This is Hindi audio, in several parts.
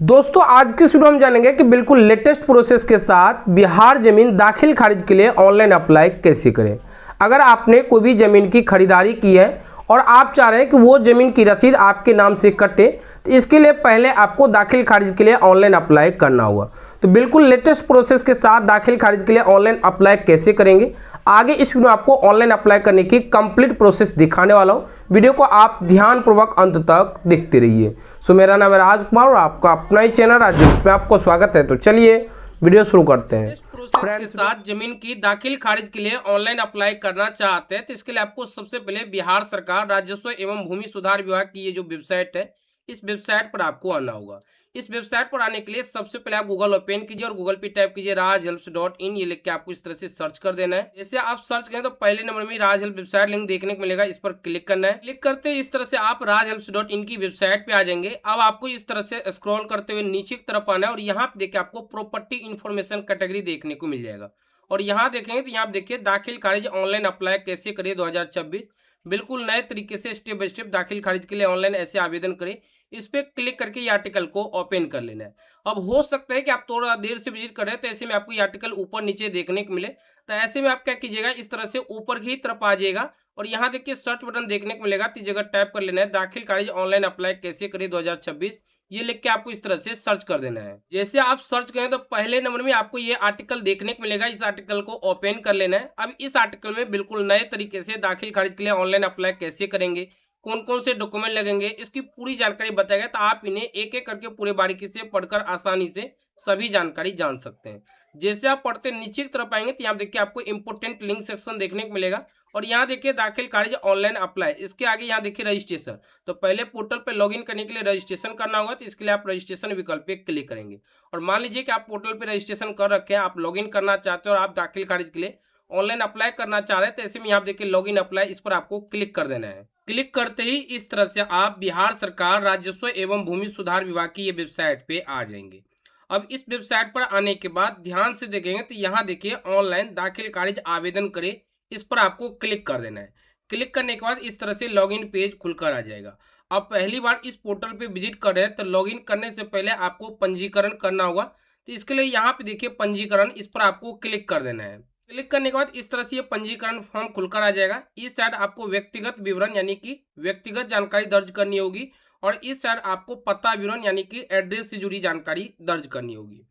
दोस्तों आज की वीडियो हम जानेंगे कि बिल्कुल लेटेस्ट प्रोसेस के साथ बिहार जमीन दाखिल खारिज के लिए ऑनलाइन अप्लाई कैसे करें। अगर आपने कोई भी ज़मीन की खरीदारी की है और आप चाह रहे हैं कि वो ज़मीन की रसीद आपके नाम से कटे, तो इसके लिए पहले आपको दाखिल खारिज के लिए ऑनलाइन अप्लाई करना होगा। तो बिल्कुल लेटेस्ट प्रोसेस के साथ दाखिल खारिज के लिए ऑनलाइन अप्लाई कैसे करेंगे, आगे इस वीडियो में आपको ऑनलाइन अप्लाई करने की कंप्लीट प्रोसेस दिखाने वाला हूँ। वीडियो को आप ध्यानपूर्वक अंत तक देखते रहिए। सो मेरा नाम है राजकुमार और आपका अपना ही चैनल राजेश में आपको स्वागत है। तो चलिए वीडियो शुरू करते हैं। प्रोसेस के साथ जमीन की दाखिल खारिज के लिए ऑनलाइन अप्लाई करना चाहते हैं तो इसके लिए आपको सबसे पहले बिहार सरकार राजस्व एवं भूमि सुधार विभाग की ये जो वेबसाइट है, इस वेबसाइट पर आपको आना होगा। इस वेबसाइट पर आने के लिए सबसे पहले आप गूगल ओपन कीजिए और गूगल पे टाइप कीजिए rajhelps.in। ये लिख के आपको इस तरह से सर्च कर देना है। जैसे आप सर्च करें तो पहले नंबर में राज हेल्प वेबसाइट लिंक देखने को मिलेगा, इस पर क्लिक करना है। क्लिक करते ही इस तरह से आप rajhelps.in की वेबसाइट पे आ जाएंगे। अब आपको इस तरह से स्क्रॉल करते हुए नीचे की तरफ आना है और यहाँ पे देखिए आपको प्रॉपर्टी इन्फॉर्मेशन कैटेगरी देखने को मिल जाएगा। और यहाँ देखेंगे तो यहाँ देखिए दाखिल खारिज ऑनलाइन अप्लाई कैसे करिए 2026, बिल्कुल नए तरीके से स्टेप बाय स्टेप दाखिल खारिज के लिए ऑनलाइन ऐसे आवेदन करें। इस पे क्लिक करके ये आर्टिकल को ओपन कर लेना है। अब हो सकता है कि आप थोड़ा देर से विजिट करें तो ऐसे में आपको ये आर्टिकल ऊपर नीचे देखने को मिले, तो ऐसे में आप क्या कीजिएगा, इस तरह से ऊपर की तरफ आ जाइएगा और यहाँ देखिए सर्च बटन देखने को मिलेगा, तो जगह टाइप कर लेना है दाखिल खारिज ऑनलाइन अप्लाई कैसे करें 2026। ये लिख के आपको इस तरह से सर्च कर देना है। जैसे आप सर्च करें तो पहले नंबर में आपको ये आर्टिकल देखने को मिलेगा, इस आर्टिकल को ओपन कर लेना है। अब इस आर्टिकल में बिल्कुल नए तरीके से दाखिल खारिज के लिए ऑनलाइन अप्लाई कैसे करेंगे, कौन कौन से डॉक्यूमेंट लगेंगे, इसकी पूरी जानकारी बताया गया। तो आप इन्हें एक एक करके पूरे बारीकी से पढ़कर आसानी से सभी जानकारी जान सकते हैं। जैसे आप पढ़ते नीचे की तरफ आएंगे तो यहाँ देखिए आपको इंपोर्टेंट लिंक सेक्शन देखने को मिलेगा और यहाँ देखिए दाखिल खारिज ऑनलाइन अप्लाई, इसके आगे यहाँ देखिए रजिस्ट्रेशन। तो पहले पोर्टल पे लॉगिन करने के लिए रजिस्ट्रेशन करना होगा, तो इसके लिए आप रजिस्ट्रेशन विकल्प पे क्लिक करेंगे। और मान लीजिए कि आप पोर्टल पे रजिस्ट्रेशन कर रखे हैं, आप लॉगिन करना चाहते हो और आप दाखिल खारिज के लिए ऑनलाइन अप्लाई करना चाह रहे हैं, तो ऐसे में यहाँ देखिए लॉगिन अप्लाई, इस पर आपको क्लिक कर देना है। क्लिक करते ही इस तरह से आप बिहार सरकार राजस्व एवं भूमि सुधार विभाग की ये वेबसाइट पे आ जाएंगे। अब इस वेबसाइट पर आने के बाद ध्यान से देखेंगे तो यहाँ देखिए ऑनलाइन दाखिल खारिज आवेदन करें, इस पर आपको क्लिक कर देना है। क्लिक करने के बाद इस तरह से लॉगिन पेज खुलकर आ जाएगा। आप पहली बार इस पोर्टल पे विजिट कर रहे हैं तो लॉगिन करने से पहले आपको पंजीकरण करना होगा, तो इसके लिए यहाँ पे देखिए पंजीकरण, इस पर आपको क्लिक कर देना है। क्लिक करने के बाद इस तरह से ये पंजीकरण फॉर्म खुलकर आ जाएगा। इस साइड आपको व्यक्तिगत विवरण यानी कि व्यक्तिगत जानकारी दर्ज करनी होगी और इस साइड आपको पता विवरण यानी कि एड्रेस से जुड़ी जानकारी दर्ज करनी होगी।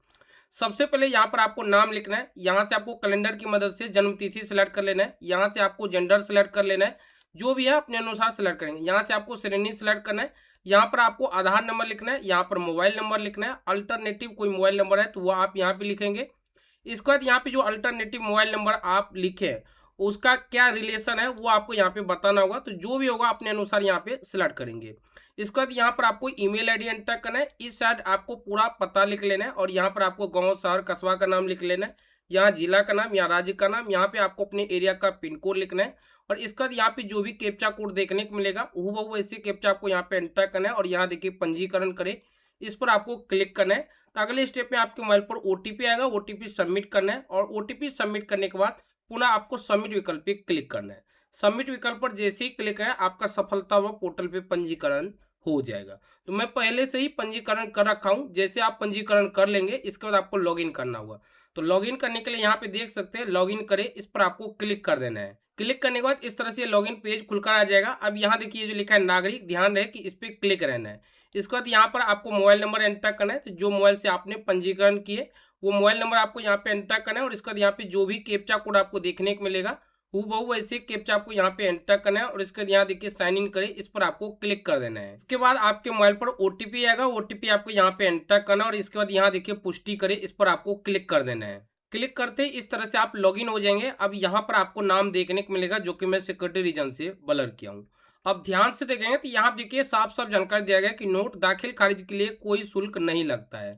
सबसे पहले यहाँ पर आपको नाम लिखना है, यहाँ से आपको कैलेंडर की मदद से जन्म तिथि सिलेक्ट कर लेना है, यहाँ से आपको जेंडर सिलेक्ट कर लेना है, जो भी है अपने अनुसार सिलेक्ट करेंगे। यहाँ से आपको श्रेणी सिलेक्ट करना है, यहाँ पर आपको आधार नंबर लिखना है, यहाँ पर मोबाइल नंबर लिखना है, अल्टरनेटिव कोई मोबाइल नंबर है तो वो आप यहाँ पे लिखेंगे। इसके बाद यहाँ पे जो अल्टरनेटिव मोबाइल नंबर आप लिखे उसका क्या रिलेशन है वो आपको यहाँ पे बताना होगा, तो जो भी होगा अपने अनुसार यहाँ पे सिलेक्ट करेंगे। इसके बाद यहाँ पर आपको ईमेल आईडी एंटर करना है, इस साइड आपको पूरा पता लिख लेना है और यहाँ पर आपको गांव शहर कस्बा का नाम लिख लेना है, यहाँ जिला का नाम, यहाँ राज्य का नाम, यहाँ पे आपको अपने एरिया का पिन कोड लिखना है और इसके बाद यहाँ पे जो भी कैप्चा कोड देखने को मिलेगा हूबहू वैसे कैप्चा आपको यहाँ पे एंटर करना है और यहाँ देखिए पंजीकरण करें, इस पर आपको क्लिक करना है। तो अगले स्टेप में आपके मोबाइल पर ओटीपी आएगा, ओटीपी सबमिट करना है और ओटीपी सबमिट करने के बाद पुनः आपको सबमिट विकल्प पे क्लिक करना है। सबमिट विकल्प पर जैसे ही क्लिक है आपका सफलतापूर्वक पोर्टल पे पंजीकरण हो जाएगा। तो मैं पहले से ही पंजीकरण कर रखा हूँ, जैसे आप पंजीकरण कर लेंगे इसके बाद आपको लॉगिन करना होगा। तो लॉगिन करने के लिए यहाँ पे देख सकते हैं लॉगिन करें, इस पर आपको क्लिक कर देना है। क्लिक करने के बाद इस तरह से लॉगिन पेज खुलकर आ जाएगा। अब यहाँ देखिए जो लिखा है नागरिक, ध्यान रहे कि इस पर क्लिक रहना है। इसके बाद यहाँ पर आपको मोबाइल नंबर एंटर करना है, तो जो मोबाइल से आपने पंजीकरण किए वो मोबाइल नंबर आपको यहाँ पे एंटर करना है और इसके बाद यहाँ पे जो भी कैप्चा कोड आपको देखने को मिलेगा हूबहू वैसे कैप्चा आपको यहाँ पे एंटर करना है और इसके बाद यहाँ देखिए साइन इन करें, इस पर आपको क्लिक कर देना है। इसके बाद आपके मोबाइल पर ओटीपी आएगा, ओटीपी आपको यहाँ पे एंटर करना है और इसके बाद यहाँ देखिए पुष्टि करें, इस पर आपको क्लिक कर देना है। क्लिक करते ही इस तरह से आप लॉगिन हो जाएंगे। अब यहाँ पर आपको नाम देखने को मिलेगा जो कि मैं सिक्योरिटी रीजन से ब्लर किया हूँ। अब ध्यान से देखेंगे तो यहाँ देखिए साफ साफ जानकारी दिया गया कि नोट दाखिल खारिज के लिए कोई शुल्क नहीं लगता है।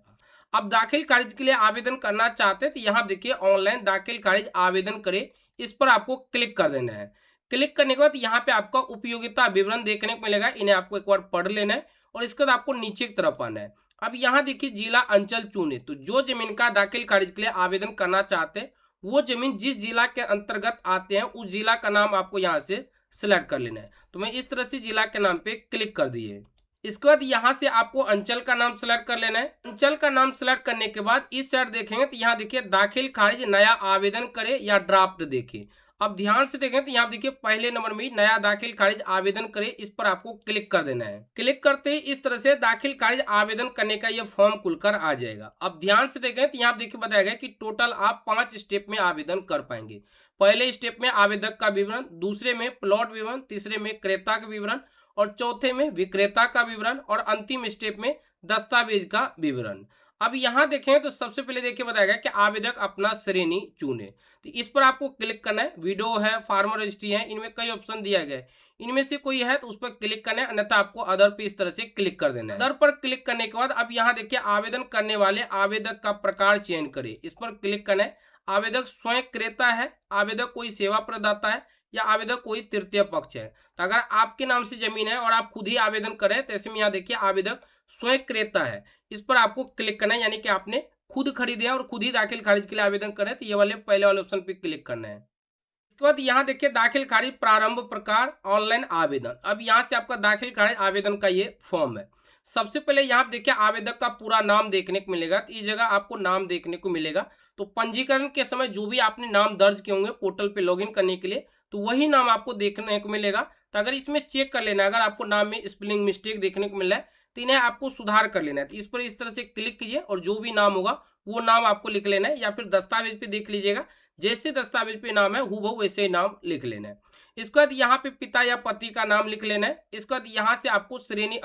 अब दाखिल खारिज के लिए आवेदन करना चाहते हैं तो यहाँ देखिए ऑनलाइन दाखिल खारिज आवेदन करें, इस पर आपको क्लिक कर देना है। क्लिक करने के बाद यहाँ पे आपका उपयोगिता विवरण देखने को मिलेगा, इन्हें आपको एक बार पढ़ लेना है और इसके बाद आपको नीचे की तरफ आना है। अब यहाँ देखिए जिला अंचल चुने, तो जो जमीन का दाखिल खारिज के लिए आवेदन करना चाहते हैं वो जमीन जिस जिला के अंतर्गत आते हैं उस जिला का नाम आपको यहाँ से सिलेक्ट कर लेना है। तो मैं इस तरह से जिला के नाम पे क्लिक कर दिए। इसके बाद यहाँ से आपको अंचल का नाम सेलेक्ट कर लेना है। अंचल का नाम सेलेक्ट करने के बाद इस साइड देखेंगे तो यहाँ देखिए दाखिल खारिज नया आवेदन करे या ड्राफ्ट देखिए। अब ध्यान से देखें तो यहाँ देखिए पहले नंबर में नया दाखिल खारिज आवेदन करे, इस पर आपको क्लिक कर देना है। क्लिक करते ही इस तरह से दाखिल खारिज आवेदन करने का ये फॉर्म खुलकर आ जाएगा। अब ध्यान से देखें तो यहाँ देखिए बताया गया कि टोटल आप 5 स्टेप में आवेदन कर पाएंगे। पहले स्टेप में आवेदक का विवरण, दूसरे में प्लॉट विवरण, तीसरे में क्रेता का विवरण और चौथे में विक्रेता का विवरण और अंतिम स्टेप में दस्तावेज का विवरण। अब यहाँ देखें तो सबसे पहले देखिए बताया गया कि आवेदक अपना श्रेणी चुने, तो इस पर आपको क्लिक करना है। वीडियो है, फार्मर रजिस्ट्री है, इनमें कई ऑप्शन दिया गया है, इनमें से कोई है तो उस पर क्लिक करना है, अन्यथा आपको अदर पे इस तरह से क्लिक कर देना है। अदर पर क्लिक करने के बाद अब यहाँ देखिए आवेदन करने वाले आवेदक का प्रकार चयन करें, इस पर क्लिक करना है। आवेदक स्वयं क्रेता है, आवेदक कोई सेवा प्रदाता है या आवेदक कोई तृतीय पक्ष है। तो अगर आपके नाम से जमीन है और आप खुद ही आवेदन करें तो ऐसे में यहाँ देखिए आवेदक स्वयं क्रेता है, इस पर आपको क्लिक करना है, यानी कि आपने खुद खरीदे और खुद ही दाखिल खारिज के लिए आवेदन करें तो ये वाले पहले वाले ऑप्शन पे क्लिक करना है। इसके बाद यहाँ देखिए दाखिल खारिज प्रारंभ प्रकार ऑनलाइन आवेदन। अब यहाँ से आपका दाखिल खारिज आवेदन का ये फॉर्म है। सबसे पहले यहाँ देखिए आवेदक का पूरा नाम देखने को मिलेगा, तो इस जगह आपको नाम देखने को मिलेगा। तो पंजीकरण के समय जो भी आपने नाम दर्ज किए होंगे पोर्टल पे लॉगिन करने के लिए, तो वही नाम आपको देखने को मिलेगा। तो अगर इसमें चेक कर लेना है, अगर आपको नाम में स्पेलिंग मिस्टेक देखने को मिल रहा है तो इन्हें आपको सुधार कर लेना है। तो इस पर इस तरह से क्लिक कीजिए और जो भी नाम होगा वो नाम आपको लिख लेना है, या फिर दस्तावेज पे देख लीजिएगा, जैसे दस्तावेज पे नाम है हूबहू वैसे ही नाम लिख लेना है। इसके बाद यहाँ पे पिता या पति का नाम लिख लेना है। इसके बाद यहाँ से आपको श्रेणी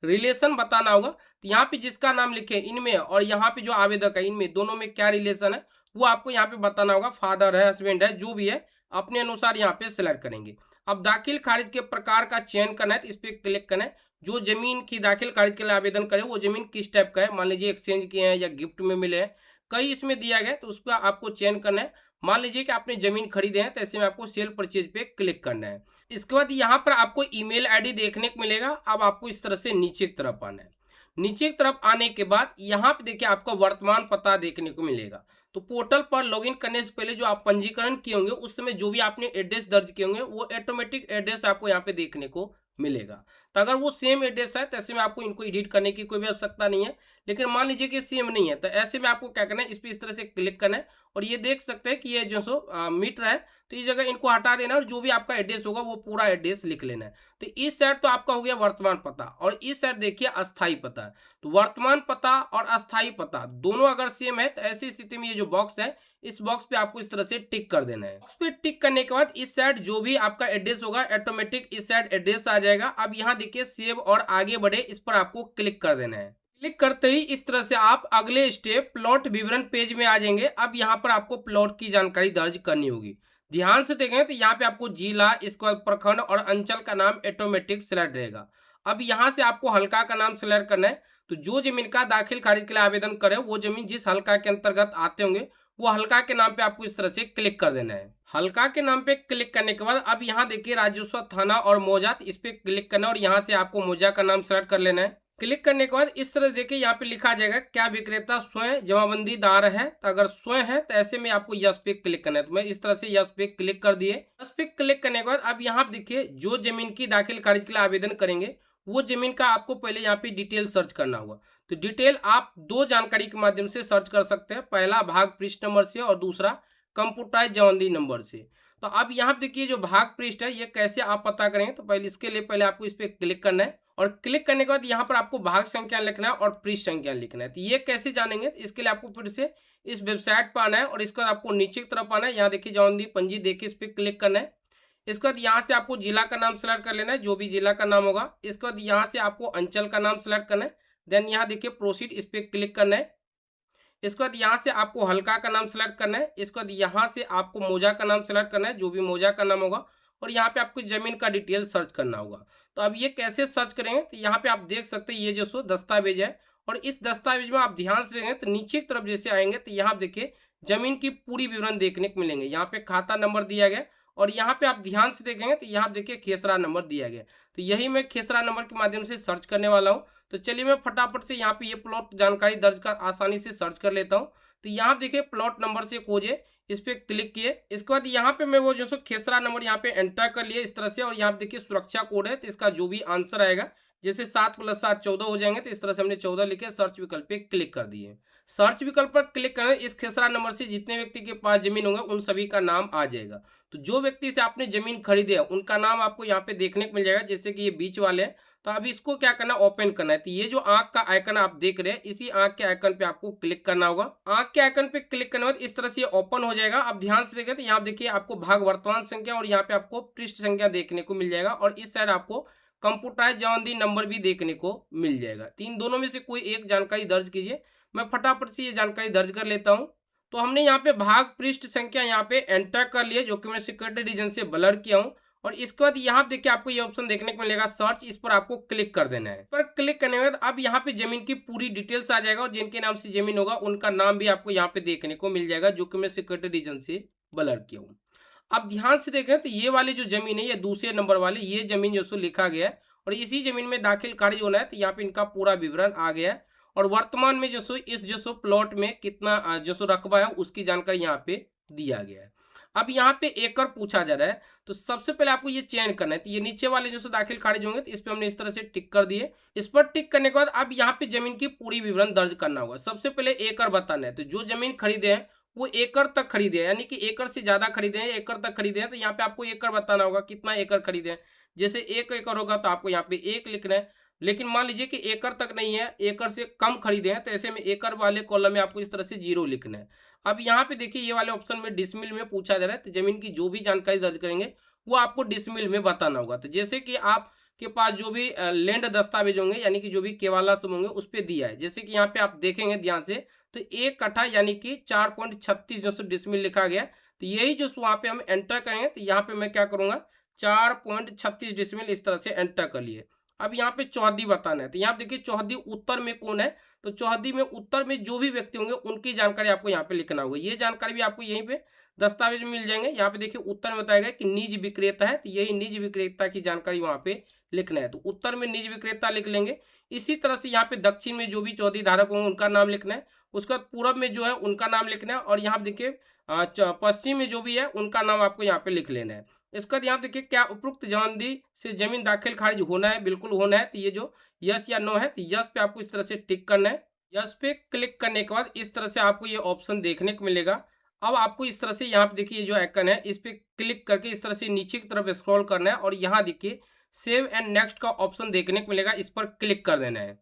रिलेशन बताना होगा। तो यहाँ पे जिसका नाम लिखे इनमें और यहाँ पे जो आवेदक है इनमें दोनों में क्या रिलेशन है वो आपको यहाँ पे बताना होगा। फादर है, हस्बैंड है, जो भी है अपने अनुसार यहाँ पे सिलेक्ट करेंगे। अब दाखिल खारिज के प्रकार का चयन करना है, तो इस पर क्लिक करना है। जो जमीन की दाखिल खारिज के लिए आवेदन करे वो जमीन किस टाइप का है, मान लीजिए एक्सचेंज किए हैं या गिफ्ट में मिले हैं, कई इसमें दिया गया, तो उस पर आपको चयन करना है। मान लीजिए कि आपने जमीन खरीदे हैं तो ऐसे में आपको सेल परचेज पे क्लिक करना है। इसके बाद यहाँ पर आपको ईमेल आईडी देखने को मिलेगा। अब आपको इस तरह से नीचे की तरफ आना है। नीचे की तरफ आने के बाद यहाँ पे देखिए आपका वर्तमान पता देखने को मिलेगा। तो पोर्टल पर लॉगिन करने से पहले जो आप पंजीकरण किए होंगे उस समय जो भी आपने एड्रेस दर्ज किए होंगे वो ऑटोमेटिक एड्रेस आपको यहाँ पे देखने को मिलेगा। तो अगर वो सेम एड्रेस है तो ऐसे में आपको इनको एडिट करने की कोई भी आवश्यकता नहीं है। लेकिन मान लीजिए कि सेम नहीं है तो ऐसे में आपको क्या करना है, इस पर इस तरह से क्लिक करना है और ये देख सकते हैं कि ये जो सो मिट रहा है, तो इस जगह इनको हटा देना है और जो भी आपका एड्रेस होगा वो पूरा एड्रेस लिख लेना है। तो इस साइड तो आपका हो गया वर्तमान पता और इस साइड देखिए अस्थायी पता। तो वर्तमान पता और अस्थायी पता दोनों अगर सेम है तो ऐसी स्थिति में ये जो बॉक्स है इस बॉक्स पे आपको इस तरह से टिक कर देना है। बॉक्स पे टिक करने के बाद इस साइड जो भी आपका एड्रेस होगा ऑटोमेटिक इस साइड एड्रेस आ जाएगा। अब यहाँ देखिए सेव और आगे बढ़े, इस पर आपको क्लिक कर देना है। क्लिक करते ही इस तरह से आप अगले स्टेप प्लॉट विवरण पेज में आ जाएंगे। अब यहाँ पर आपको प्लॉट की जानकारी दर्ज करनी होगी। ध्यान से देखें तो यहाँ पे आपको जिला, इसके बाद प्रखंड और अंचल का नाम ऑटोमेटिक सिलेक्ट रहेगा। अब यहाँ से आपको हल्का का नाम सिलेक्ट करना है। तो जो जमीन का दाखिल खारिज के लिए आवेदन करे वो जमीन जिस हल्का के अंतर्गत आते होंगे वो हल्का के नाम पे आपको इस तरह से क्लिक कर देना है। हल्का के नाम पे क्लिक करने के बाद अब यहाँ देखिए राजस्व थाना और मौजात, इस पे क्लिक करना और यहाँ से आपको मौजा का नाम सेलेक्ट कर लेना है। क्लिक करने के बाद इस तरह देखिए यहाँ पे लिखा जाएगा क्या विक्रेता स्वयं जमाबंदीदार है। तो अगर स्वयं है तो ऐसे में आपको यस पे क्लिक करना है। तो मैं इस तरह से यस पे क्लिक कर दिए। यस पे क्लिक करने के बाद अब यहाँ देखिए जो जमीन की दाखिल खारिज के लिए आवेदन करेंगे वो जमीन का आपको पहले यहाँ पे डिटेल सर्च करना होगा। तो डिटेल आप दो जानकारी के माध्यम से सर्च कर सकते हैं, पहला भाग पृष्ठ नंबर से और दूसरा कंप्यूटराइज जमाबंदी नंबर से। तो अब यहाँ देखिए जो भाग पृष्ठ है ये कैसे आप पता करेंगे, तो पहले इसके लिए पहले आपको इस पर क्लिक करना है और क्लिक करने के बाद यहाँ पर आपको भाग संख्या लिखना है और पृष्ठ संख्या लिखना है। तो ये कैसे जानेंगे, तो इसके लिए आपको फिर से इस वेबसाइट पर आना है और इसके बाद आपको नीचे की तरफ आना है। यहाँ देखिए जमाबंदी पंजी देखिए इस पर क्लिक करना है। इसके बाद यहाँ से आपको जिला का नाम सेलेक्ट कर लेना है, जो भी जिला का नाम होगा। इसके बाद यहाँ से आपको अंचल का नाम सेलेक्ट करना है। देन यहाँ देखिए प्रोसीड, इस पर क्लिक करना है। इसके बाद यहाँ से आपको हल्का का नाम सेलेक्ट करना है। इसके बाद यहाँ से आपको मौजा का नाम सेलेक्ट करना है, जो भी मौजा का नाम होगा, और यहाँ पे आपको जमीन का डिटेल सर्च करना होगा। तो अब ये कैसे सर्च करेंगे, तो यहाँ पे आप देख सकते हैं ये जो सो दस्तावेज है और इस दस्तावेज में आप ध्यान से देखेंगे तो नीचे की तरफ जैसे आएंगे तो यहाँ देखिए जमीन की पूरी विवरण देखने को मिलेंगे। यहाँ पे खाता नंबर दिया गया और यहाँ पे आप ध्यान से देखेंगे तो यहाँ देखिए खेसरा नंबर दिया गया। तो यही मैं खेसरा नंबर के माध्यम से सर्च करने वाला हूँ। तो चलिए मैं फटाफट से यहाँ पे ये प्लॉट जानकारी दर्ज कर आसानी से सर्च कर लेता हूँ। तो यहाँ देखिए प्लॉट नंबर से खोजे, इस पर क्लिक किए। इसके बाद यहाँ पे मैं वो जो सो खेसरा नंबर यहाँ पे एंटर कर लिए इस तरह से और यहाँ पे देखिए सुरक्षा कोड है, तो इसका जो भी आंसर आएगा जैसे 7 + 7 14 हो जाएंगे, तो इस तरह से हमने 14 लिखे, सर्च विकल्प पे क्लिक कर दिए। सर्च विकल्प पर क्लिक करने इस खेसरा नंबर से जितने व्यक्ति के पास जमीन होंगे उन सभी का नाम आ जाएगा। तो जो व्यक्ति से आपने जमीन खरीदी है उनका नाम आपको यहाँ पे देखने को मिल जाएगा, जैसे कि ये बीच वाले हैं। तो अब इसको क्या करना है, ओपन करना है। तो ये जो आंख का आइकन आप देख रहे हैं, इसी आंख के आइकन पे आपको क्लिक करना होगा। आंख के आइकन पे क्लिक करने के बाद इस तरह से ये ओपन हो जाएगा। अब ध्यान से देखें तो यहाँ देखिए आपको भाग वर्तमान संख्या और यहाँ पे आपको पृष्ठ संख्या देखने को मिल जाएगा, और इस साइड आपको कंप्यूटराइज जवानदी नंबर भी देखने को मिल जाएगा। तीन दोनों में से कोई एक जानकारी दर्ज कीजिए। मैं फटाफट से ये जानकारी दर्ज कर लेता हूँ। तो हमने यहाँ पे भाग पृष्ठ संख्या यहाँ पे एंटर कर लिए, जो कि मैं सिक्योरिटी रीजन से ब्लर किया हूँ। और इसके बाद यहाँ देखिए आपको ये ऑप्शन देखने को मिलेगा सर्च, इस पर आपको क्लिक कर देना है। पर क्लिक करने के बाद अब यहाँ पे जमीन की पूरी डिटेल्स आ जाएगा, और जिनके नाम से जमीन होगा उनका नाम भी आपको यहाँ पे देखने को मिल जाएगा, जो कि मैं सिक्योरिटी रीजन से ब्लर किया हूँ। अब ध्यान से देखें तो ये वाली जो जमीन है, ये दूसरे नंबर वाली ये जमीन जो सो लिखा गया है, और इसी जमीन में दाखिल खारिज होना है। तो यहाँ पे इनका पूरा विवरण आ गया है, और वर्तमान में जो सो इस जो सो प्लॉट में कितना जो सो रकबा है उसकी जानकारी यहाँ पे दिया गया है। अब यहाँ पे एकड़ पूछा जा रहा है, तो सबसे पहले आपको ये चयन करना है। तो ये नीचे वाले जो सो दाखिल खारिज होंगे, तो इस पे हमने इस तरह से टिक कर दिए। इस पर टिक करने के बाद अब यहाँ पे जमीन की पूरी विवरण दर्ज करना होगा। सबसे पहले एकड़ बताना है। तो जो जमीन खरीदे हैं वो एकड़ तक खरीदे हैं, यानी कि एकड़ से ज्यादा खरीदे हैं, एकड़ तक खरीदे हैं। तो यहाँ पे आपको एकड़ बताना होगा, कितना एकड़ खरीदे हैं। जैसे 1 एकड़ होगा तो आपको यहाँ पे 1 लिखना है। लेकिन मान लीजिए कि एकड़ तक नहीं है, एकड़ से कम खरीदे हैं, तो ऐसे में एकड़ वाले कॉलम में आपको इस तरह से 0 लिखना है। अब यहाँ पे देखिए ये वाले ऑप्शन में डिसमिल में पूछा जा रहा है, तो जमीन की जो भी जानकारी दर्ज करेंगे वो आपको डिसमिल में बताना होगा। तो जैसे कि आपके पास जो भी लैंड दस्तावेज होंगे, यानी कि जो भी केवाला सब होंगे उस पर दिया है। जैसे कि यहाँ पे आप देखेंगे ध्यान से, तो 1 कट्ठा यानी कि 4.36 जो डिसमिल लिखा गया। तो यही जो वहाँ पे हम एंटर करेंगे, तो यहाँ पे मैं क्या करूँगा 4.36 डिसमिल इस तरह से एंटर कर लिए। अब यहाँ पे चौहदी बताना है। तो यहाँ देखिए चौहदी उत्तर में कौन है, तो चौहदी में उत्तर में जो भी व्यक्ति होंगे उनकी जानकारी आपको यहाँ पे लिखना होगा। ये जानकारी भी आपको यहीं पे दस्तावेज में मिल जाएंगे। यहाँ पे देखिए उत्तर में बताया गया कि निज विक्रेता है, तो यही निज विक्रेता की जानकारी वहाँ पे लिखना है। तो उत्तर में निज विक्रेता लिख लेंगे। इसी तरह से यहाँ पे दक्षिण में जो भी चौहदी धारक होंगे उनका नाम लिखना है। उसके बाद पूरब में जो है उनका नाम लिखना है, और यहाँ देखिए पश्चिम में जो भी है उनका नाम आपको यहाँ पे लिख लेना है। इसका यहाँ देखिए क्या उपयुक्त जवानदी से जमीन दाखिल खारिज होना है, बिल्कुल होना है। तो ये जो यस या नो है, तो यस पे आपको इस तरह से टिक करना है। यस पे क्लिक करने के बाद इस तरह से आपको ये ऑप्शन देखने को मिलेगा। अब आपको इस तरह से यहाँ पे देखिए जो आइकन है इस पे क्लिक करके इस तरह से नीचे की तरफ स्क्रॉल करना है, और यहाँ देखिए सेव एंड नेक्स्ट का ऑप्शन देखने को मिलेगा, इस पर क्लिक कर देना है।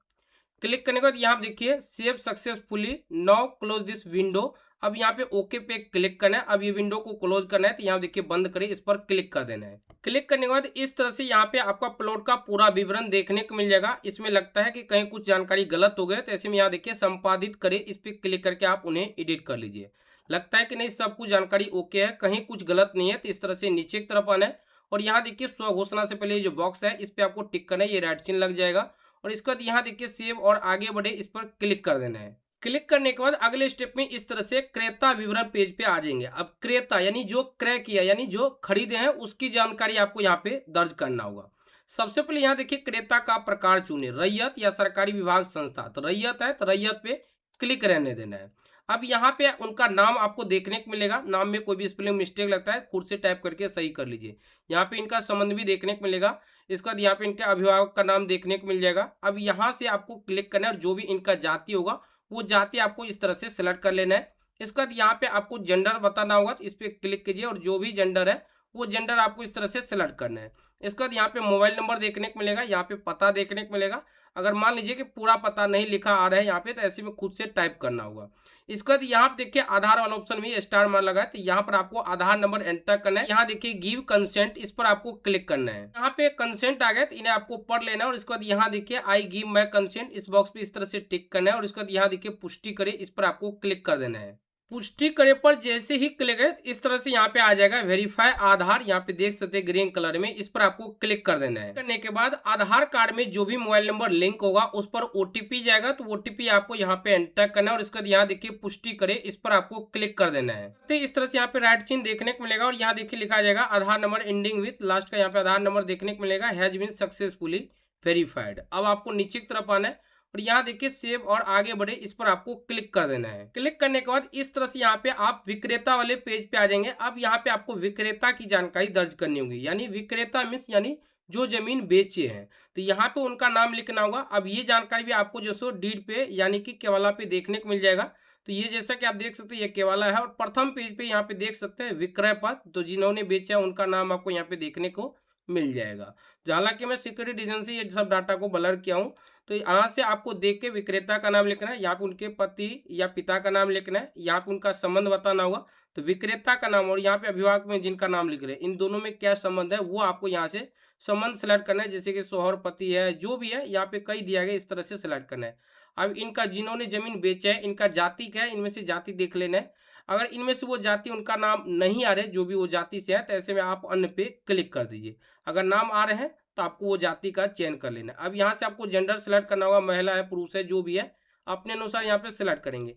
क्लिक करने के बाद यहाँ देखिए save successfully, now close this window. अब यहाँ पे ओके पे क्लिक करना है। अब ये विंडो को क्लोज करना है, तो यहाँ देखिए बंद करें, इस पर क्लिक कर देना है। क्लिक करने के बाद इस तरह से यहाँ पे आपका प्लॉट का पूरा विवरण देखने को मिल जाएगा। इसमें लगता है कि कहीं कुछ जानकारी गलत हो गए, तो ऐसे में यहाँ देखिए संपादित करें, इस पर क्लिक करके आप उन्हें एडिट कर लीजिए। लगता है कि नहीं सब कुछ जानकारी ओके है, कहीं कुछ गलत नहीं है, तो इस तरह से नीचे की तरफ आना है, और यहाँ देखिए स्व घोषणा से पहले जो बॉक्स है इस पर आपको टिक करना है, ये राइट चिन्ह लग जाएगा। और इसके बाद यहाँ देखिए सेव और आगे बढ़े, इस पर क्लिक कर देना है। क्लिक करने के बाद अगले स्टेप में इस तरह से क्रेता विवरण पेज पे आ जाएंगे। अब क्रेता यानी जो क्रय किया, यानी जो खरीदे हैं उसकी जानकारी आपको यहाँ पे दर्ज करना होगा। सबसे पहले यहाँ देखिए क्रेता का प्रकार चुने, रैयत या सरकारी विभाग संस्था। तो रैयत है, तो रैयत पे क्लिक रहने देना है। अब यहाँ पे उनका नाम आपको देखने को मिलेगा। नाम में कोई भी स्पेलिंग मिस्टेक लगता है खुद से टाइप करके सही कर लीजिए। यहाँ पे इनका संबंध भी देखने को मिलेगा। इसके बाद यहाँ पे इनके अभिभावक का नाम देखने को मिल जाएगा। अब यहाँ से आपको क्लिक करना है, और जो भी इनका जाति होगा वो जाति आपको इस तरह से सिलेक्ट कर लेना है। इसके बाद यहाँ पे आपको जेंडर बताना होगा, तो इस पर क्लिक कीजिए, और जो भी जेंडर है वो जेंडर आपको इस तरह से सिलेक्ट करना है। इसके बाद यहाँ पे मोबाइल नंबर देखने को मिलेगा, यहाँ पे पता देखने को मिलेगा। अगर मान लीजिए कि पूरा पता नहीं लिखा आ रहा है यहाँ पे, तो ऐसे में खुद से टाइप करना होगा। इसके बाद यहाँ पे देखिए आधार वाला ऑप्शन में स्टार मार्क लगा है, तो यहाँ पर आपको आधार नंबर एंटर करना है। यहाँ देखिए गिव कंसेंट, इस पर आपको क्लिक करना है। यहाँ पे कंसेंट आ गया, तो इन्हें आपको पढ़ लेना है। और इसके बाद यहाँ देखिए आई गिव माई कंसेंट, इस बॉक्स पे इस तरह से टिक करना है। और इसके बाद यहाँ देखिए पुष्टि करे, इस पर आपको क्लिक कर देना है। पुष्टि करे पर जैसे ही क्लिक है इस तरह से यहाँ पे आ जाएगा वेरीफाई आधार, यहाँ पे देख सकते हैं ग्रीन कलर में, इस पर आपको क्लिक कर देना है। करने के बाद आधार कार्ड में जो भी मोबाइल नंबर लिंक होगा उस पर ओटीपी जाएगा, तो ओटीपी आपको यहाँ पे एंटर करना है। और इसके बाद यहाँ देखिए पुष्टि करे, इस पर आपको क्लिक कर देना है। तो इस तरह से यहाँ पे राइट चिन्ह देखने को मिलेगा, और यहाँ देखिए लिखा जाएगा आधार नंबर एंडिंग विथ, लास्ट का यहाँ पे आधार नंबर देखने को मिलेगा, हैज बीन सक्सेसफुली वेरीफाइड। अब आपको नीचे की तरफ आना है, और यहाँ देखिए सेव और आगे बढ़े, इस पर आपको क्लिक कर देना है। क्लिक करने के बाद इस तरह से यहाँ पे आप विक्रेता वाले पेज पे आ जाएंगे। अब यहाँ पे आपको विक्रेता की जानकारी दर्ज करनी होगी, यानी विक्रेता मीन्स यानी जो जमीन बेचे हैं, तो यहाँ पे उनका नाम लिखना होगा। अब ये जानकारी भी आपको जो सो डीड पे यानी कि केवाला पे देखने को मिल जाएगा। तो ये जैसा कि आप देख सकते हैं ये केवाला है, और प्रथम पेज पे यहाँ पे देख सकते हैं विक्रय पत्र, तो जिन्होंने बेचा उनका नाम आपको यहाँ पे देखने को मिल जाएगा। हालांकि मैं सिक्योरिटी रीजन से ये सब डाटा को ब्लर किया हूँ, तो यहाँ से आपको देख के विक्रेता का नाम लिखना है, यहाँ पे उनके पति या पिता का नाम लिखना है, यहाँ पे उनका संबंध बताना होगा। तो विक्रेता का नाम और यहाँ पे अभिभावक में जिनका नाम लिख रहे हैं, इन दोनों में क्या संबंध है वो आपको यहाँ से संबंध सेलेक्ट करना है। जैसे कि सोहर पति है, जो भी है यहाँ पे कई दिया गया, इस तरह से सिलेक्ट करना है। अब इनका जिन्होंने जमीन बेचा है इनका जाति क्या है, इनमें से जाति देख लेना है। अगर इनमें से वो जाति उनका नाम नहीं आ रहे, जो भी वो जाति से है, तो ऐसे में आप अन्य पे क्लिक कर दीजिए। अगर नाम आ रहे हैं तो आपको वो जाति का चयन कर लेना है। अब यहाँ से आपको जेंडर सेलेक्ट करना होगा, महिला है पुरुष है जो भी है अपने अनुसार यहाँ पे सिलेक्ट करेंगे।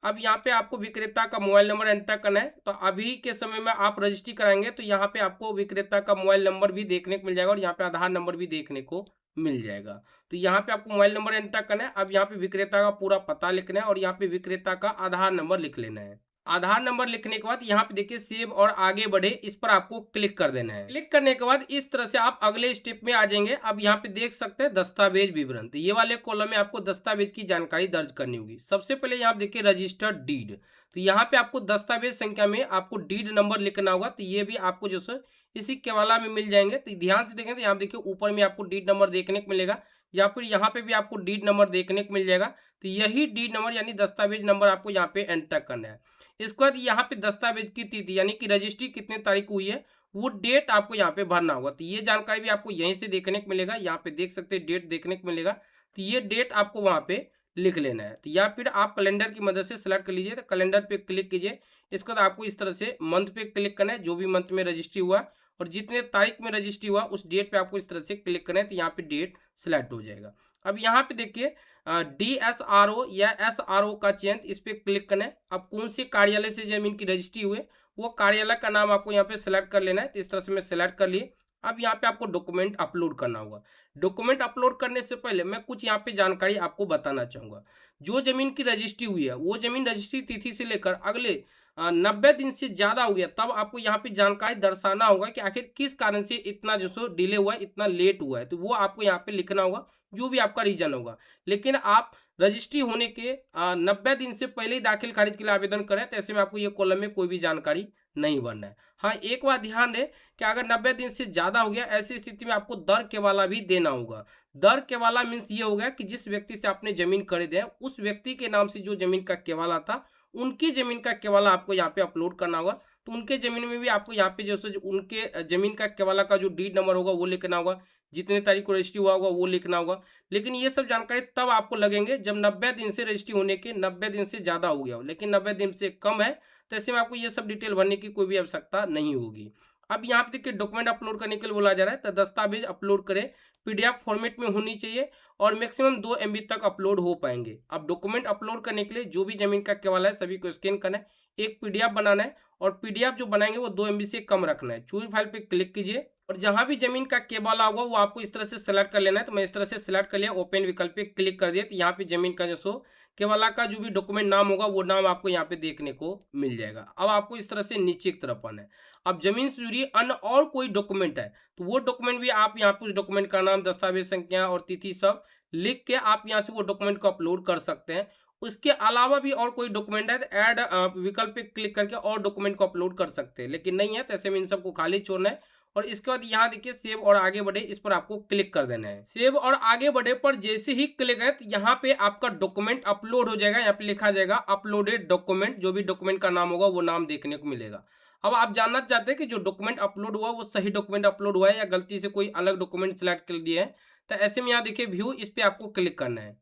अब यहाँ पे आपको विक्रेता का मोबाइल नंबर एंटर करना है। तो अभी के समय में आप रजिस्ट्री कराएंगे तो यहाँ पे आपको विक्रेता का मोबाइल नंबर भी देखने को मिल जाएगा, और यहाँ पे आधार नंबर भी देखने को मिल जाएगा। तो यहाँ पे आपको मोबाइल नंबर एंटर करना है। अब यहाँ पे विक्रेता का पूरा पता लिखना है, और यहाँ पे विक्रेता का आधार नंबर लिख लेना है। आधार नंबर लिखने के बाद यहाँ पे देखिए सेव और आगे बढ़े, इस पर आपको क्लिक कर देना है। क्लिक करने के बाद इस तरह से आप अगले स्टेप में आ जाएंगे। अब यहाँ पे देख सकते हैं दस्तावेज विवरण, तो ये वाले कॉलम में आपको दस्तावेज की जानकारी दर्ज करनी होगी। सबसे पहले यहाँ देखिए रजिस्टर्ड डीड, तो यहाँ पे आपको दस्तावेज संख्या में आपको डीड नंबर लिखना होगा। तो ये भी आपको जो सो इसी केवाला में मिल जाएंगे। तो ध्यान से देखें तो यहाँ देखिए ऊपर में आपको डीड नंबर देखने को मिलेगा, या फिर यहाँ पे भी आपको डीड नंबर देखने को मिल जाएगा। तो यही डीड नंबर यानी दस्तावेज नंबर आपको यहाँ पे एंटर करना है। इसके बाद यहाँ पे दस्तावेज की तिथि यानी कि रजिस्ट्री कितने तारीख को हुई है वो डेट आपको यहाँ पे भरना होगा। तो ये जानकारी भी आपको यहीं से देखने को मिलेगा, यहाँ पे देख सकते हैं डेट देखने को मिलेगा। तो ये डेट आपको वहाँ पे लिख लेना है। तो या फिर आप कैलेंडर की मदद से सेलेक्ट कर लीजिए, तो कैलेंडर पे क्लिक कीजिए। इसके बाद आपको इस तरह से मंथ पे क्लिक करना है, जो भी मंथ में रजिस्ट्री हुआ और जितने तारीख में रजिस्ट्री हुआ उस डेट पे आपको इस तरह से क्लिक करना है। तो यहाँ पे डेट सेलेक्ट हो जाएगा। अब यहाँ पे देखिए DSRO या SRO का चयन, इस पे क्लिक करना है। अब कौन से कार्यालय से जमीन की रजिस्ट्री हुई वो कार्यालय का नाम आपको यहाँ पे सेलेक्ट कर लेना है। तो इस तरह से मैं सेलेक्ट कर लिए। अब यहाँ पे आपको डॉक्यूमेंट अपलोड करना होगा। डॉक्यूमेंट अपलोड करने से पहले मैं कुछ यहाँ पे जानकारी आपको बताना चाहूँगा। जो जमीन की रजिस्ट्री हुई है वो जमीन रजिस्ट्री तिथि से लेकर अगले 90 दिन से ज़्यादा हो गया, तब आपको यहाँ पे जानकारी दर्शाना होगा कि आखिर किस कारण से इतना जो सो डिले हुआ है, इतना लेट हुआ है। तो वो आपको यहाँ पे लिखना होगा, जो भी आपका रीजन होगा। लेकिन आप रजिस्ट्री होने के 90 दिन से पहले ही दाखिल खारिज के लिए आवेदन करें, तो ऐसे में आपको ये कॉलम में कोई भी जानकारी नहीं भरना है। हाँ, एक बात ध्यान दें कि अगर 90 दिन से ज़्यादा हो गया, ऐसी स्थिति में आपको दर केवाला भी देना होगा। दर केवाला मीन्स ये हो गया कि जिस व्यक्ति से आपने जमीन खरीदे है उस व्यक्ति के नाम से जो जमीन का केवाला था, उनकी जमीन का केवाला आपको यहाँ पे अपलोड करना होगा। तो उनके जमीन में भी आपको यहाँ पे जो उनके जमीन का केवाला का जो डीड नंबर होगा वो लिखना होगा, जितने तारीख को रजिस्ट्री हुआ होगा वो लिखना होगा। लेकिन ये सब जानकारी तब आपको लगेंगे जब 90 दिन से रजिस्ट्री होने के 90 दिन से ज़्यादा हो गया हो। लेकिन 90 दिन से कम है तो ऐसे में आपको ये सब डिटेल भरने की कोई भी आवश्यकता नहीं होगी। अब यहाँ पे देखिए डॉक्यूमेंट अपलोड करने के लिए बोला जा रहा है, तो दस्तावेज अपलोड करें, PDF फॉर्मेट में होनी चाहिए और मैक्सिमम 2 MB तक अपलोड हो पाएंगे। अब डॉक्यूमेंट अपलोड करने के लिए जो भी जमीन का केवाला है सभी को स्कैन करना है, एक PDF बनाना है, और PDF जो बनाएंगे वो 2 MB से कम रखना है। चूज फाइल पे क्लिक कीजिए, और जहां भी जमीन का केवाला होगा वो आपको इस तरह से सेलेक्ट कर लेना है। तो मैं इस तरह से सेलेक्ट कर लिया, ओपन विकल्प पे क्लिक कर दिया। तो यहाँ पे जमीन का जो सो केवाला का जो भी डॉक्यूमेंट नाम होगा वो नाम आपको यहाँ पे देखने को मिल जाएगा। अब आपको इस तरह से नीचे की तरफ आना है। अब जमीन से जुड़ी अन्य और कोई डॉक्यूमेंट है तो वो डॉक्यूमेंट भी आप यहाँ पे उस डॉक्यूमेंट का नाम, दस्तावेज संख्या और तिथि सब लिख के आप यहाँ से वो डॉक्यूमेंट को अपलोड कर सकते हैं। उसके अलावा भी और कोई डॉक्यूमेंट है तो ऐड विकल्प पे क्लिक करके और डॉक्यूमेंट को अपलोड कर सकते हैं, लेकिन नहीं है तो ऐसे में इन सबको खाली छोड़ना है। और इसके बाद यहाँ देखिए सेव और आगे बढ़े, इस पर आपको क्लिक कर देना है। सेव और आगे बढ़े पर जैसे ही क्लिक है तो यहाँ पे आपका डॉक्यूमेंट अपलोड हो जाएगा। यहाँ पे लिखा जाएगा अपलोडेड डॉक्यूमेंट, जो भी डॉक्यूमेंट का नाम होगा वो नाम देखने को मिलेगा। अब आप जानना चाहते हैं कि जो डॉक्यूमेंट अपलोड हुआ वो सही डॉक्यूमेंट अपलोड हुआ है या गलती से कोई अलग डॉक्यूमेंट सिलेक्ट कर दिया है, तो ऐसे में यहाँ देखिए व्यू, इस पे आपको क्लिक करना है।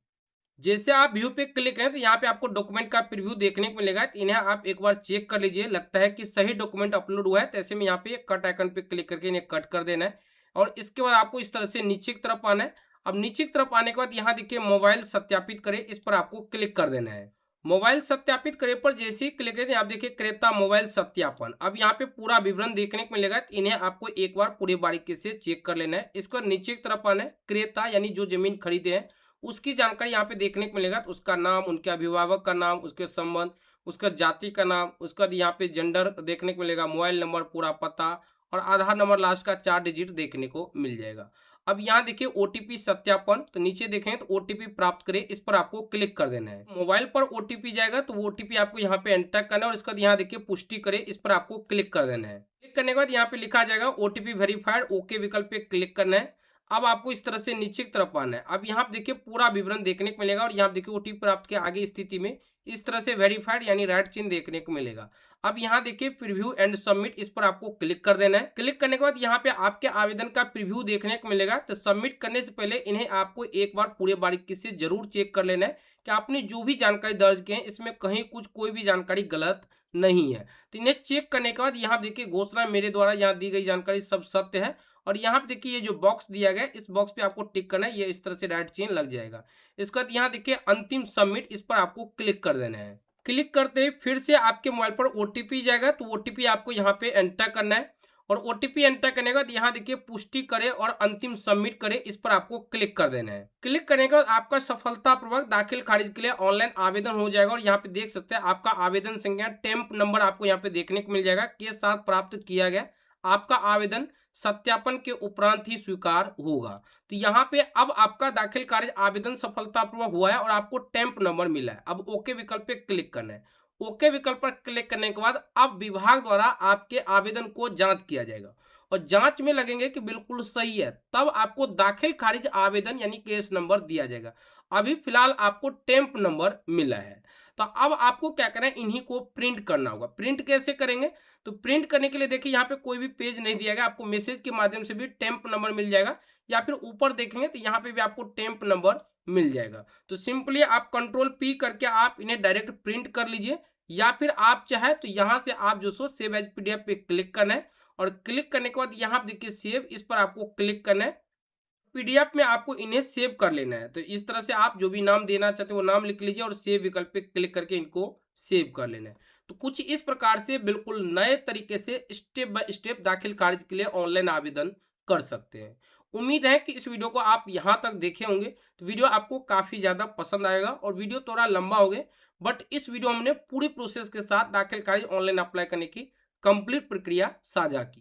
जैसे आप व्यू पे क्लिक करें तो यहाँ पे आपको डॉक्यूमेंट का प्रीव्यू देखने को मिलेगा। तो इन्हें आप एक बार चेक कर लीजिए, लगता है कि सही डॉक्यूमेंट अपलोड हुआ है तो ऐसे में यहाँ पे कट आइकन पे क्लिक करके इन्हें कट कर देना है। और इसके बाद आपको इस तरह से नीचे की तरफ आना है। अब नीचे की तरफ आने के बाद यहाँ देखिए मोबाइल सत्यापित करें, इस पर आपको क्लिक कर देना है। मोबाइल सत्यापित करे पर जैसे ही क्लिक करें आप देखिए क्रेता मोबाइल सत्यापन। अब यहाँ पे पूरा विवरण देखने को मिलेगा, तो इन्हें आपको एक बार पूरी बारीकी से चेक कर लेना है। इसके बाद नीचे की तरफ आना है, क्रेता यानी जो जमीन खरीदे हैं उसकी जानकारी यहाँ पे देखने को मिलेगा। तो उसका नाम, उनके अभिभावक का नाम, उसके संबंध, उसका जाति का नाम, उसका यहाँ पे जेंडर देखने को मिलेगा, मोबाइल नंबर, पूरा पता और आधार नंबर लास्ट का 4 डिजिट देखने को मिल जाएगा। अब यहाँ देखिए ओटीपी सत्यापन, तो नीचे देखें तो ओटीपी प्राप्त करें, इस पर आपको क्लिक कर देना है। मोबाइल पर ओटीपी जाएगा तो वो ओटीपी आपको यहाँ पे एंटर करना है और इसके बाद यहाँ देखिए पुष्टि करें, इस पर आपको क्लिक कर देना है। क्लिक करने के बाद यहाँ पे लिखा जाएगा ओटीपी वेरीफाइड, ओके विकल्प पे क्लिक करना है। अब आपको इस तरह से नीचे की तरफ आना है। अब यहाँ पे देखिए पूरा विवरण देखने को मिलेगा और यहाँ देखिए ओटीपी प्राप्त के आगे स्थिति में इस तरह से वेरीफाइड यानी राइट चिन्ह देखने को मिलेगा। अब यहाँ देखिए प्रीव्यू एंड सबमिट, इस पर आपको क्लिक कर देना है। क्लिक करने के बाद यहाँ पे आपके आवेदन का प्रीव्यू देखने को मिलेगा। तो सबमिट करने से पहले इन्हें आपको एक बार पूरे बारीकी से जरूर चेक कर लेना है कि आपने जो भी जानकारी दर्ज की है इसमें कहीं कोई भी जानकारी गलत नहीं है। तो इन्हें चेक करने के बाद यहाँ देखिए घोषणा मेरे द्वारा यहाँ दी गई जानकारी सब सत्य है और यहाँ पे देखिए ये जो बॉक्स दिया गया है इस बॉक्स पे आपको टिक करना है, ये इस तरह से राइट चिन्ह लग जाएगा। इसके बाद यहाँ देखिए अंतिम सबमिट, इस पर आपको क्लिक कर देना है। क्लिक करते ही फिर से आपके मोबाइल पर ओटीपी जाएगा, तो ओटीपी आपको यहाँ पे एंटर करना है और ओटीपी एंटर करने के बाद यहाँ देखिए पुष्टि करें और अंतिम सबमिट करें, इस पर आपको क्लिक कर देना है। क्लिक करने के बाद आपका सफलतापूर्वक दाखिल खारिज के लिए ऑनलाइन आवेदन हो जाएगा और यहाँ पे देख सकते हैं आपका आवेदन संख्या टेम्प नंबर आपको यहाँ पे देखने को मिल जाएगा के साथ प्राप्त किया गया। आपका आवेदन सत्यापन के उपरांत ही स्वीकार होगा। तो यहाँ पे अब आपका दाखिल कार्य आवेदन सफलतापूर्वक हुआ है और आपको टेम्प नंबर मिला है। अब ओके विकल्प पे क्लिक करना है। ओके विकल्प पर क्लिक करने के बाद अब विभाग द्वारा आपके आवेदन को जांच किया जाएगा और जांच में लगेंगे कि बिल्कुल सही है, तब आपको दाखिल खारिज आवेदन यानी केस नंबर दिया जाएगा। अभी फिलहाल आपको टेम्प नंबर मिला है। तो अब आपको क्या करना है, इन्हीं को प्रिंट करना होगा। प्रिंट कैसे करेंगे, तो प्रिंट करने के लिए देखिए यहाँ पे कोई भी पेज नहीं दिया गया, आपको मैसेज के माध्यम से भी टेम्प नंबर मिल जाएगा या फिर ऊपर देखेंगे तो यहाँ पे भी आपको टेम्प नंबर मिल जाएगा। तो सिंपली आप Ctrl+P करके आप इन्हें डायरेक्ट प्रिंट कर लीजिए या फिर आप चाहे तो यहाँ से आप जो सो सेव एज PDF पे क्लिक करना है और क्लिक करने के बाद यहाँ देखिए सेव, इस पर आपको क्लिक करना है। PDF में आपको इन्हें सेव कर लेना है। तो इस तरह से आप जो भी नाम देना चाहते हो वो नाम लिख लीजिए और सेव विकल्प पे क्लिक करके इनको सेव कर लेना है। तो कुछ इस प्रकार से बिल्कुल नए तरीके से स्टेप बाय स्टेप दाखिल खारिज के लिए ऑनलाइन आवेदन कर सकते हैं। उम्मीद है कि इस वीडियो को आप यहाँ तक देखे होंगे, तो वीडियो आपको काफ़ी ज़्यादा पसंद आएगा और वीडियो थोड़ा लंबा हो गया, बट इस वीडियो में हमने पूरी प्रोसेस के साथ दाखिल खारिज ऑनलाइन अप्लाई करने की कंप्लीट प्रक्रिया साझा की।